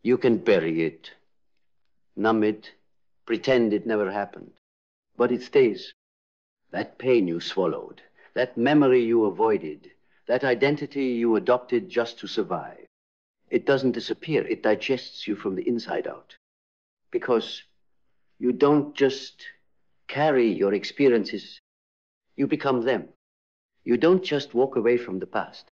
You can bury it, numb it, pretend it never happened. But it stays. That pain you swallowed, that memory you avoided, that identity you adopted just to survive. It doesn't disappear. It digests you from the inside out. Because you don't just carry your experiences, you become them. You don't just walk away from the past.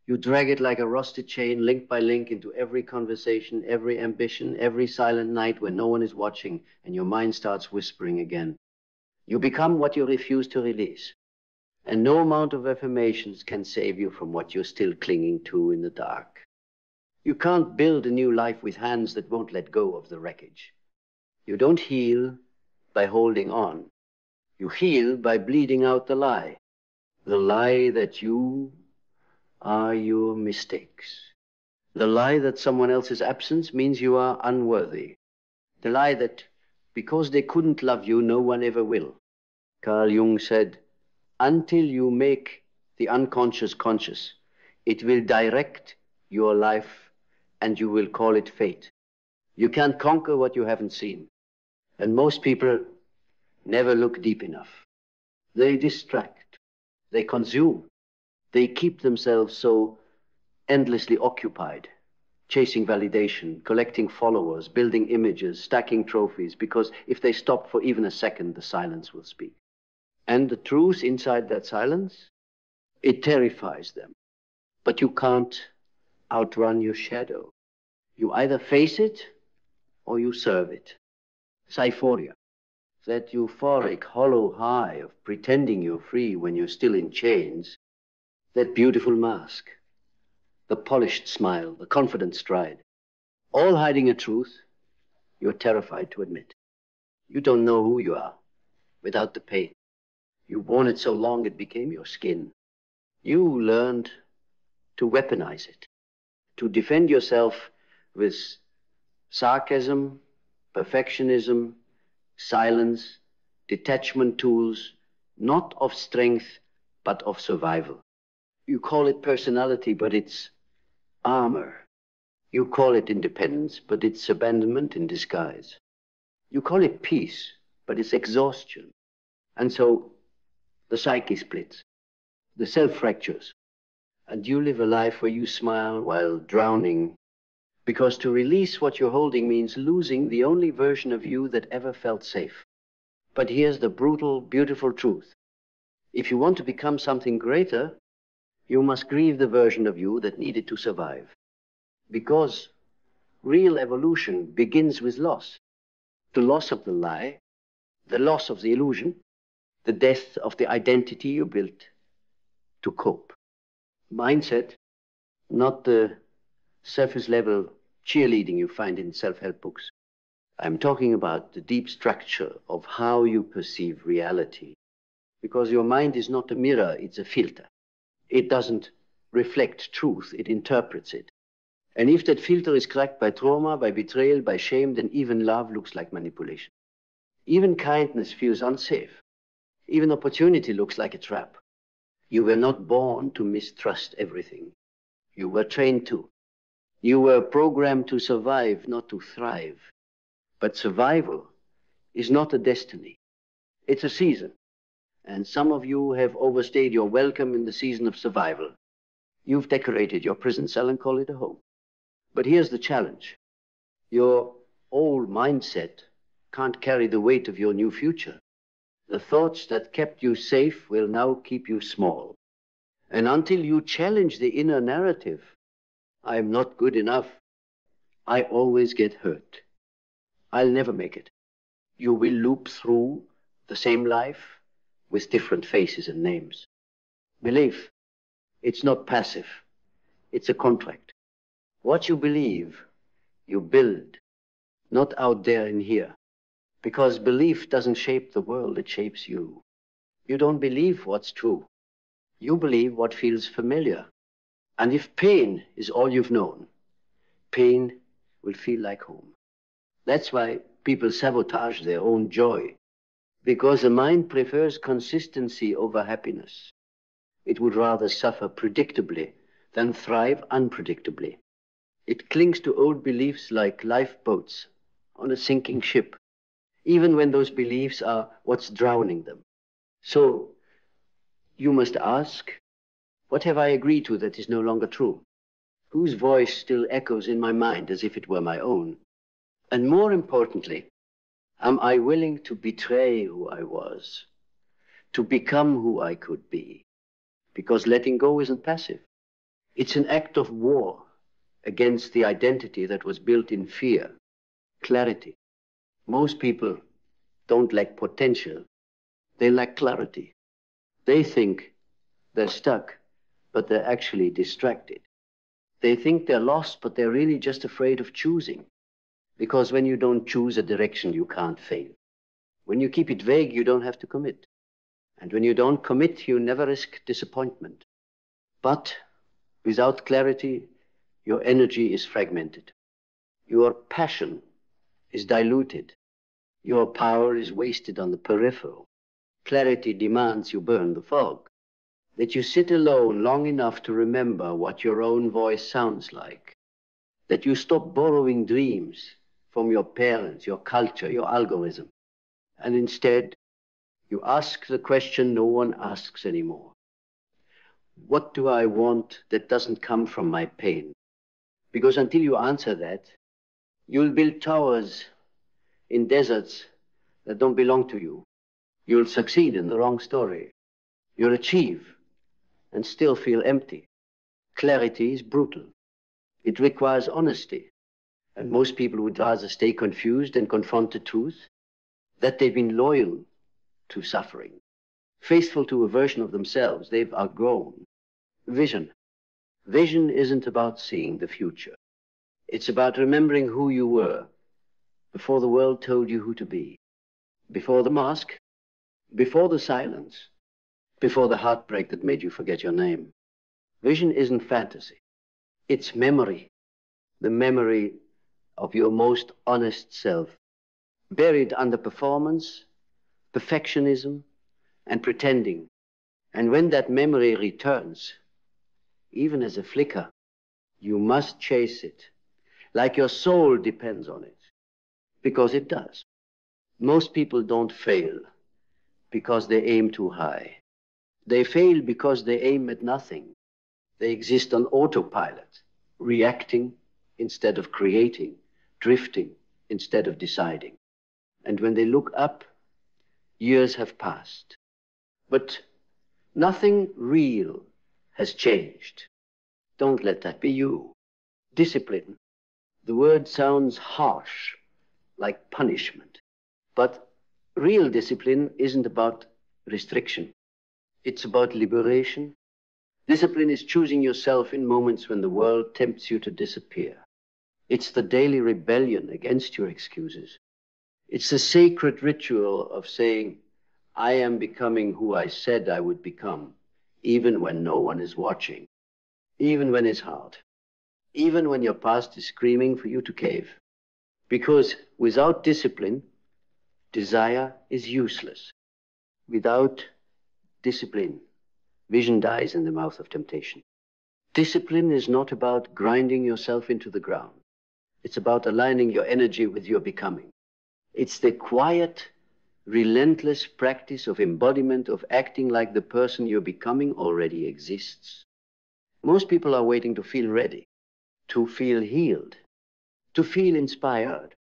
You drag it like a rusted chain, link by link, into every conversation, every ambition, every silent night when no one is watching and your mind starts whispering again. You become what you refuse to release. And no amount of affirmations can save you from what you're still clinging to in the dark. You can't build a new life with hands that won't let go of the wreckage. You don't heal by holding on. You heal by bleeding out the lie. The lie that you are your mistakes. The lie that someone else's absence means you are unworthy. The lie that because they couldn't love you, no one ever will. Carl Jung said, until you make the unconscious conscious, it will direct your life and you will call it fate. You can't conquer what you haven't seen. And most people never look deep enough. They distract, they consume, they keep themselves so endlessly occupied, chasing validation, collecting followers, building images, stacking trophies, because if they stop for even a second, the silence will speak. And the truth inside that silence, it terrifies them. But you can't outrun your shadow. You either face it or you serve it. Syphoria, that euphoric hollow high of pretending you're free when you're still in chains, that beautiful mask, the polished smile, the confident stride, all hiding a truth you're terrified to admit. You don't know who you are without the pain. You've worn it so long it became your skin. You learned to weaponize it, to defend yourself with sarcasm, perfectionism, silence, detachment tools, not of strength, but of survival. You call it personality, but it's armor. You call it independence, but it's abandonment in disguise. You call it peace, but it's exhaustion. And so the psyche splits, the self fractures, and you live a life where you smile while drowning, because to release what you're holding means losing the only version of you that ever felt safe. But here's the brutal, beautiful truth. If you want to become something greater, you must grieve the version of you that needed to survive. Because real evolution begins with loss. The loss of the lie, the loss of the illusion, the death of the identity you built to cope. Mindset, not the surface level cheerleading you find in self-help books. I'm talking about the deep structure of how you perceive reality. Because your mind is not a mirror, it's a filter. It doesn't reflect truth, it interprets it. And if that filter is cracked by trauma, by betrayal, by shame, then even love looks like manipulation. Even kindness feels unsafe. Even opportunity looks like a trap. You were not born to mistrust everything. You were trained to. You were programmed to survive, not to thrive. But survival is not a destiny. It's a season. And some of you have overstayed your welcome in the season of survival. You've decorated your prison cell and call it a home. But here's the challenge. Your old mindset can't carry the weight of your new future. The thoughts that kept you safe will now keep you small. And until you challenge the inner narrative, I'm not good enough, I always get hurt. I'll never make it. You will loop through the same life with different faces and names. Belief, it's not passive. It's a contract. What you believe, you build, not out there in here. Because belief doesn't shape the world, it shapes you. You don't believe what's true. You believe what feels familiar. And if pain is all you've known, pain will feel like home. That's why people sabotage their own joy. Because the mind prefers consistency over happiness. It would rather suffer predictably than thrive unpredictably. It clings to old beliefs like lifeboats on a sinking ship, even when those beliefs are what's drowning them. So you must ask, what have I agreed to that is no longer true? Whose voice still echoes in my mind as if it were my own? And more importantly, am I willing to betray who I was, to become who I could be? Because letting go isn't passive. It's an act of war against the identity that was built in fear, clarity. Most people don't lack potential, they lack clarity. They think they're stuck, but they're actually distracted. They think they're lost, but they're really just afraid of choosing. Because when you don't choose a direction, you can't fail. When you keep it vague, you don't have to commit. And when you don't commit, you never risk disappointment. But without clarity, your energy is fragmented. Your passion is diluted. Your power is wasted on the peripheral. Clarity demands you burn the fog, that you sit alone long enough to remember what your own voice sounds like, that you stop borrowing dreams from your parents, your culture, your algorithm, and instead you ask the question no one asks anymore. What do I want that doesn't come from my pain? Because until you answer that, you'll build towers in deserts that don't belong to you. You'll succeed in the wrong story. You'll achieve and still feel empty. Clarity is brutal. It requires honesty. And most people would rather stay confused and confront the truth that they've been loyal to suffering, faithful to a version of themselves they've outgrown. Vision. Vision isn't about seeing the future. It's about remembering who you were before the world told you who to be, before the mask, before the silence, before the heartbreak that made you forget your name. Vision isn't fantasy. It's memory, the memory of your most honest self, buried under performance, perfectionism, and pretending. And when that memory returns, even as a flicker, you must chase it, like your soul depends on it, because it does. Most people don't fail because they aim too high. They fail because they aim at nothing. They exist on autopilot, reacting instead of creating, drifting instead of deciding. And when they look up, years have passed. But nothing real has changed. Don't let that be you. Discipline. The word sounds harsh, like punishment. But real discipline isn't about restriction. It's about liberation. Discipline is choosing yourself in moments when the world tempts you to disappear. It's the daily rebellion against your excuses. It's the sacred ritual of saying, I am becoming who I said I would become, even when no one is watching, even when it's hard, even when your past is screaming for you to cave. Because without discipline, desire is useless. Without discipline, vision dies in the mouth of temptation. Discipline is not about grinding yourself into the ground. It's about aligning your energy with your becoming. It's the quiet, relentless practice of embodiment, of acting like the person you're becoming already exists. Most people are waiting to feel ready, to feel healed, to feel inspired.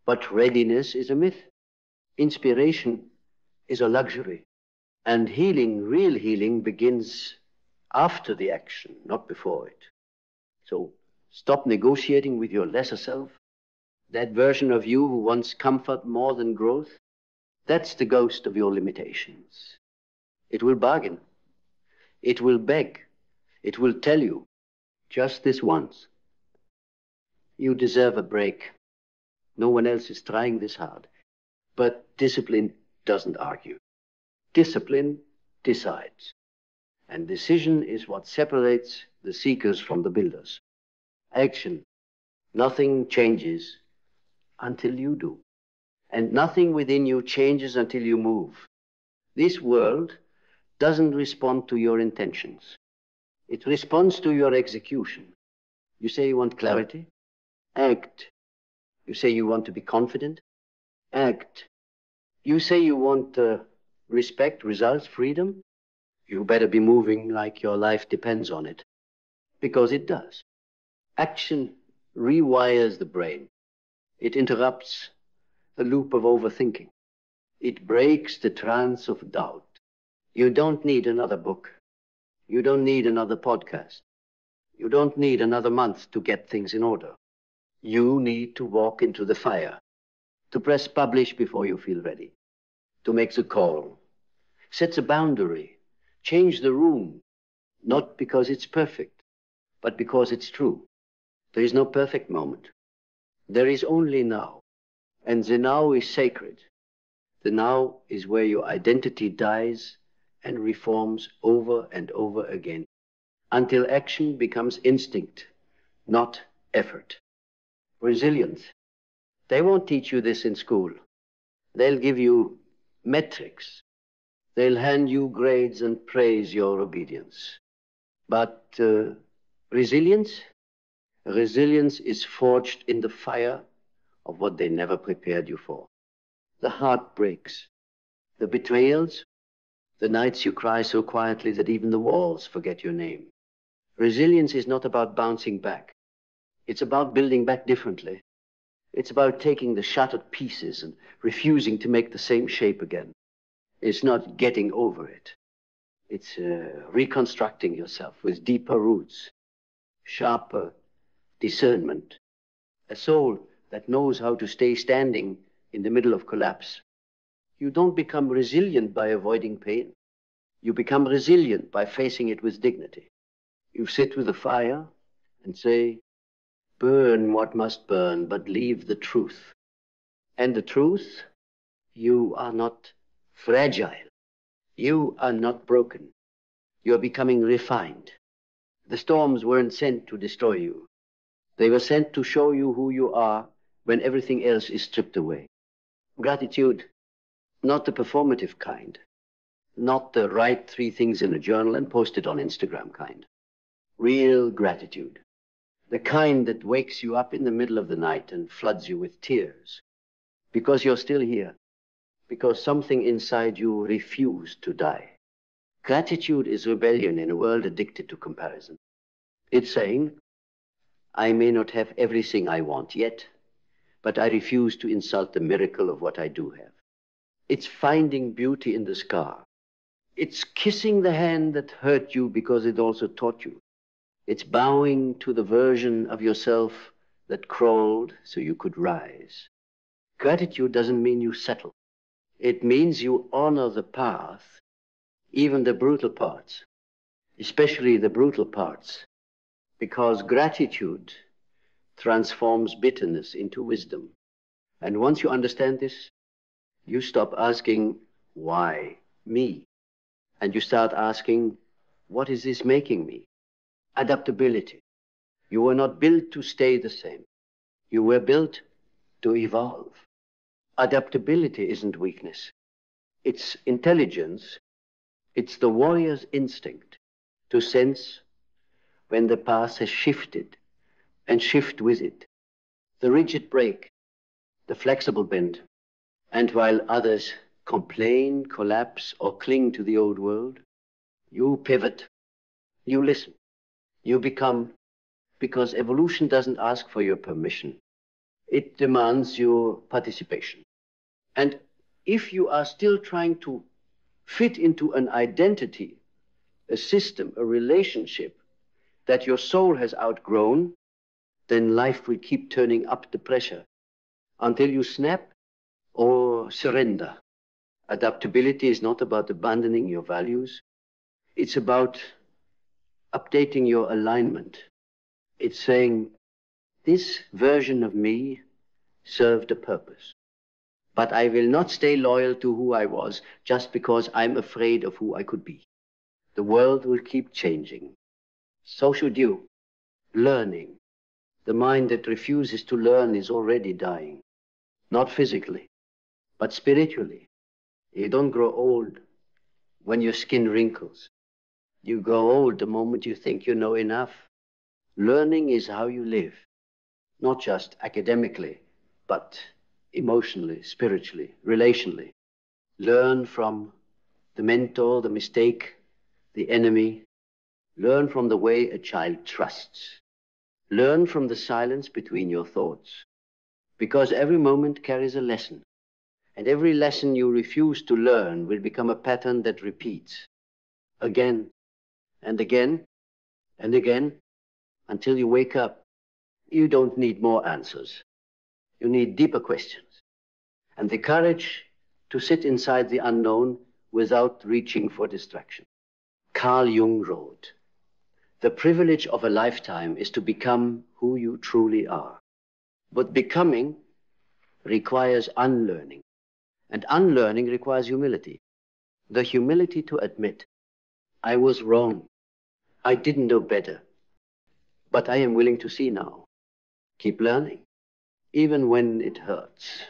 But readiness is a myth. Inspiration is a luxury. And healing, real healing, begins after the action, not before it. So stop negotiating with your lesser self. That version of you who wants comfort more than growth, that's the ghost of your limitations. It will bargain. It will beg. It will tell you, just this once, you deserve a break. No one else is trying this hard. But discipline doesn't argue. Discipline decides. And decision is what separates the seekers from the builders. Action. Nothing changes until you do. And nothing within you changes until you move. This world doesn't respond to your intentions. It responds to your execution. You say you want clarity? Act. You say you want to be confident? Act. You say you want respect, results, freedom? You better be moving like your life depends on it. Because it does. Action rewires the brain. It interrupts the loop of overthinking. It breaks the trance of doubt. You don't need another book. You don't need another podcast. You don't need another month to get things in order. You need to walk into the fire, to press publish before you feel ready, to make the call, set the boundary, change the room, not because it's perfect, but because it's true. There is no perfect moment. There is only now. And the now is sacred. The now is where your identity dies and reforms over and over again, until action becomes instinct, not effort. Resilience. They won't teach you this in school. They'll give you metrics. They'll hand you grades and praise your obedience. But resilience? Resilience is forged in the fire of what they never prepared you for. The heartbreaks, the betrayals, the nights you cry so quietly that even the walls forget your name. Resilience is not about bouncing back. It's about building back differently. It's about taking the shattered pieces and refusing to make the same shape again. It's not getting over it. It's reconstructing yourself with deeper roots, sharper discernment, a soul that knows how to stay standing in the middle of collapse. You don't become resilient by avoiding pain. You become resilient by facing it with dignity. You sit with the fire and say, burn what must burn, but leave the truth. And the truth, you are not fragile. You are not broken. You are becoming refined. The storms weren't sent to destroy you. They were sent to show you who you are when everything else is stripped away. Gratitude, not the performative kind, not the write 3 things in a journal and post it on Instagram kind. Real gratitude, the kind that wakes you up in the middle of the night and floods you with tears because you're still here, because something inside you refused to die. Gratitude is rebellion in a world addicted to comparison. It's saying, I may not have everything I want yet, but I refuse to insult the miracle of what I do have. It's finding beauty in the scar. It's kissing the hand that hurt you because it also taught you. It's bowing to the version of yourself that crawled so you could rise. Gratitude doesn't mean you settle. It means you honor the path, even the brutal parts, especially the brutal parts, because gratitude transforms bitterness into wisdom. And once you understand this, you stop asking, why me? And you start asking, what is this making me? Adaptability. You were not built to stay the same. You were built to evolve. Adaptability isn't weakness. It's intelligence. It's the warrior's instinct to sense when the path has shifted and shift with it. The rigid break, the flexible bend. And while others complain, collapse, or cling to the old world, you pivot, you listen, you become, because evolution doesn't ask for your permission. It demands your participation. And if you are still trying to fit into an identity, a system, a relationship that your soul has outgrown, then life will keep turning up the pressure until you snap or surrender. Adaptability is not about abandoning your values. It's about updating your alignment. It's saying, this version of me served a purpose. But I will not stay loyal to who I was just because I'm afraid of who I could be. The world will keep changing. So should you. Learning. The mind that refuses to learn is already dying. Not physically, but spiritually. You don't grow old when your skin wrinkles. You grow old the moment you think you know enough. Learning is how you live, not just academically, but emotionally, spiritually, relationally. Learn from the mentor, the mistake, the enemy. Learn from the way a child trusts. Learn from the silence between your thoughts, because every moment carries a lesson, and every lesson you refuse to learn will become a pattern that repeats again and again and again until you wake up. You don't need more answers. You need deeper questions and the courage to sit inside the unknown without reaching for distraction. Carl Jung wrote, "The privilege of a lifetime is to become who you truly are. But becoming requires unlearning, and unlearning requires humility. The humility to admit, I was wrong. I didn't know better. But I am willing to see now. Keep learning, even when it hurts.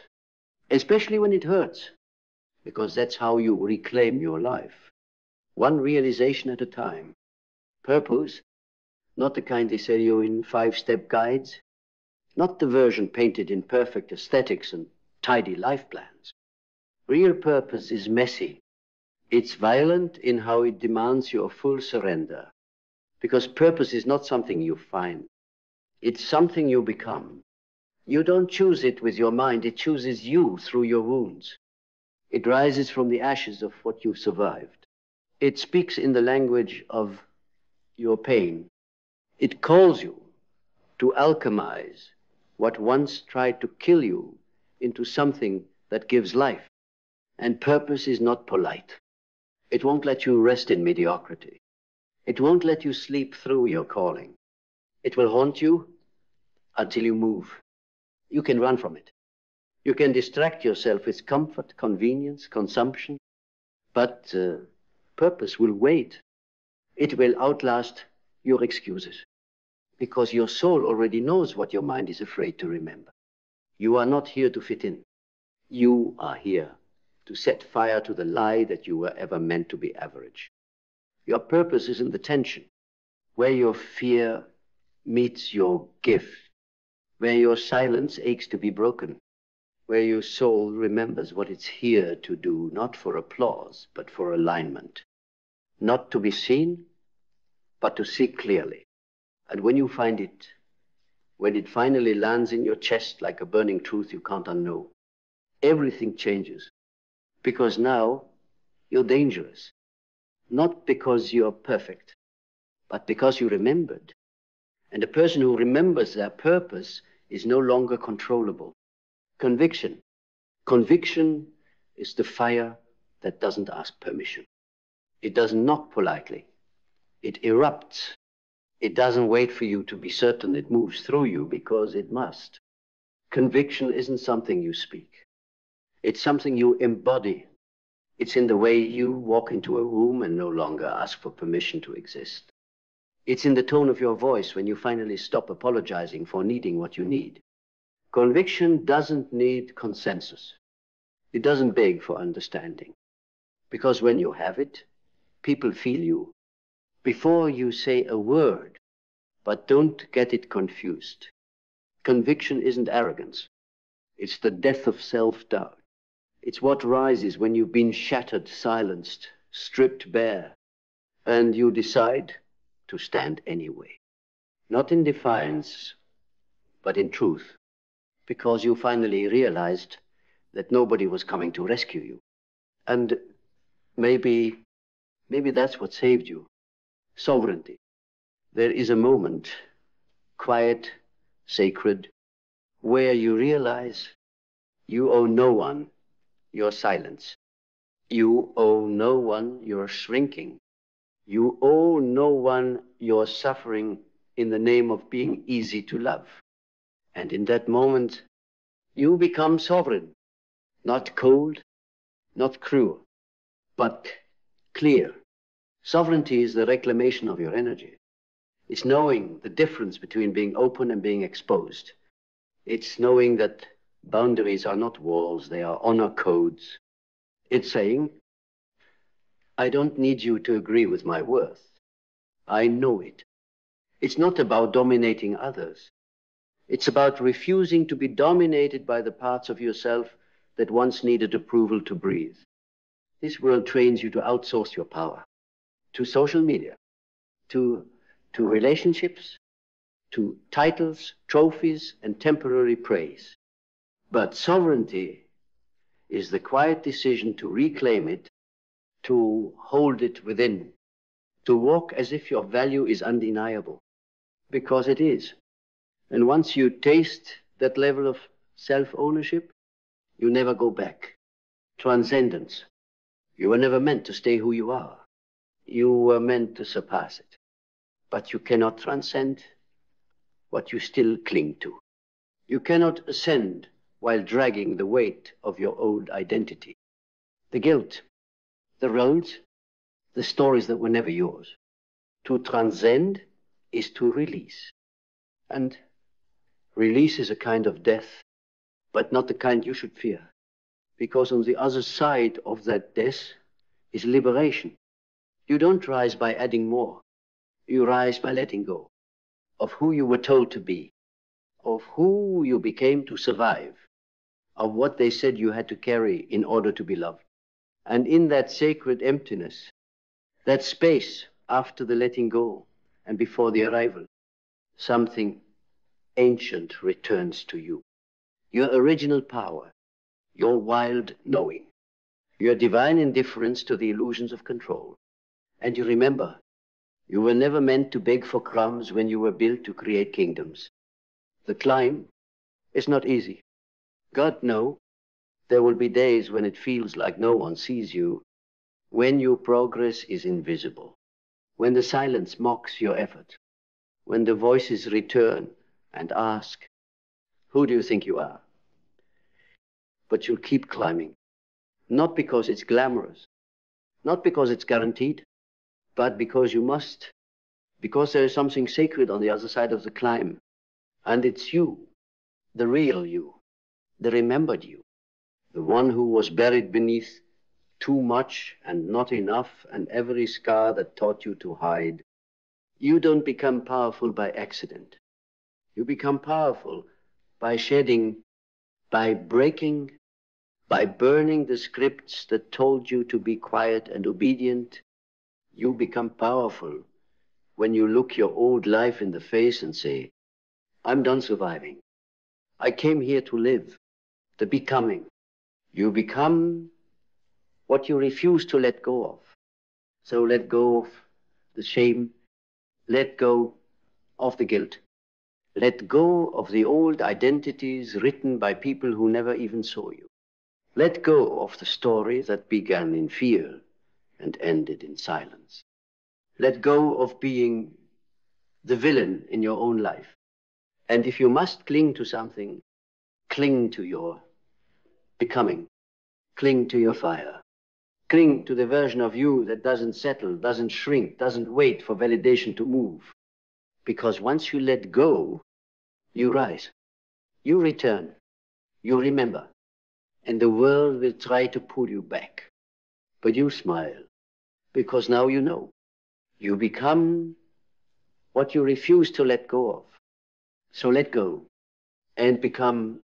Especially when it hurts, because that's how you reclaim your life. One realization at a time. Purpose, not the kind they sell you in 5-step guides, not the version painted in perfect aesthetics and tidy life plans. Real purpose is messy. It's violent in how it demands your full surrender. Because purpose is not something you find. It's something you become. You don't choose it with your mind. It chooses you through your wounds. It rises from the ashes of what you've survived. It speaks in the language of your pain. It calls you to alchemize what once tried to kill you into something that gives life. And purpose is not polite. It won't let you rest in mediocrity. It won't let you sleep through your calling. It will haunt you until you move. You can run from it. You can distract yourself with comfort, convenience, consumption, but purpose will wait. It will outlast your excuses, because your soul already knows what your mind is afraid to remember. You are not here to fit in. You are here to set fire to the lie that you were ever meant to be average. Your purpose is in the tension, where your fear meets your gift, where your silence aches to be broken, where your soul remembers what it's here to do, not for applause, but for alignment. Not to be seen, but to see clearly. And when you find it, when it finally lands in your chest like a burning truth you can't unknow, everything changes. Because now you're dangerous. Not because you're perfect, but because you remembered. And a person who remembers their purpose is no longer controllable. Conviction. Conviction is the fire that doesn't ask permission. It doesn't knock politely. It erupts. It doesn't wait for you to be certain. It moves through you because it must. Conviction isn't something you speak. It's something you embody. It's in the way you walk into a room and no longer ask for permission to exist. It's in the tone of your voice when you finally stop apologizing for needing what you need. Conviction doesn't need consensus. It doesn't beg for understanding. Because when you have it, people feel you. Before you say a word, but don't get it confused. Conviction isn't arrogance. It's the death of self-doubt. It's what rises when you've been shattered, silenced, stripped bare, and you decide to stand anyway. Not in defiance, but in truth, because you finally realized that nobody was coming to rescue you. And maybe that's what saved you. Sovereignty. There is a moment, quiet, sacred, where you realize you owe no one your silence. You owe no one your shrinking. You owe no one your suffering in the name of being easy to love. And in that moment, you become sovereign, not cold, not cruel, but clear. Sovereignty is the reclamation of your energy. It's knowing the difference between being open and being exposed. It's knowing that boundaries are not walls, they are honor codes. It's saying, I don't need you to agree with my worth. I know it. It's not about dominating others. It's about refusing to be dominated by the parts of yourself that once needed approval to breathe. This world trains you to outsource your power to social media, to relationships, to titles, trophies, and temporary praise. But sovereignty is the quiet decision to reclaim it, to hold it within, to walk as if your value is undeniable, because it is. And once you taste that level of self-ownership, you never go back. Transcendence. You were never meant to stay who you are. You were meant to surpass it. But you cannot transcend what you still cling to. You cannot ascend while dragging the weight of your old identity. The guilt, the roads, the stories that were never yours. To transcend is to release. And release is a kind of death, but not the kind you should fear. Because on the other side of that death is liberation. You don't rise by adding more. You rise by letting go of who you were told to be, of who you became to survive, of what they said you had to carry in order to be loved. And in that sacred emptiness, that space after the letting go and before the arrival, something ancient returns to you. Your original power, your wild knowing, your divine indifference to the illusions of control. And you remember, you were never meant to beg for crumbs when you were built to create kingdoms. The climb is not easy. God knows there will be days when it feels like no one sees you, when your progress is invisible, when the silence mocks your effort, when the voices return and ask, who do you think you are? But you'll keep climbing, not because it's glamorous, not because it's guaranteed, but because you must, because there is something sacred on the other side of the climb. And it's you, the real you, the remembered you, the one who was buried beneath too much and not enough and every scar that taught you to hide. You don't become powerful by accident. You become powerful by shedding, by breaking, by burning the scripts that told you to be quiet and obedient. You become powerful when you look your old life in the face and say, I'm done surviving. I came here to live, the becoming. You become what you refuse to let go of. So let go of the shame, let go of the guilt, let go of the old identities written by people who never even saw you. Let go of the story that began in fear and ended in silence. Let go of being the villain in your own life. And if you must cling to something, cling to your becoming. Cling to your fire. Cling to the version of you that doesn't settle, doesn't shrink, doesn't wait for validation to move. Because once you let go, you rise. You return. You remember. And the world will try to pull you back. But you smile. Because now you know. You become what you refuse to let go of. So let go and become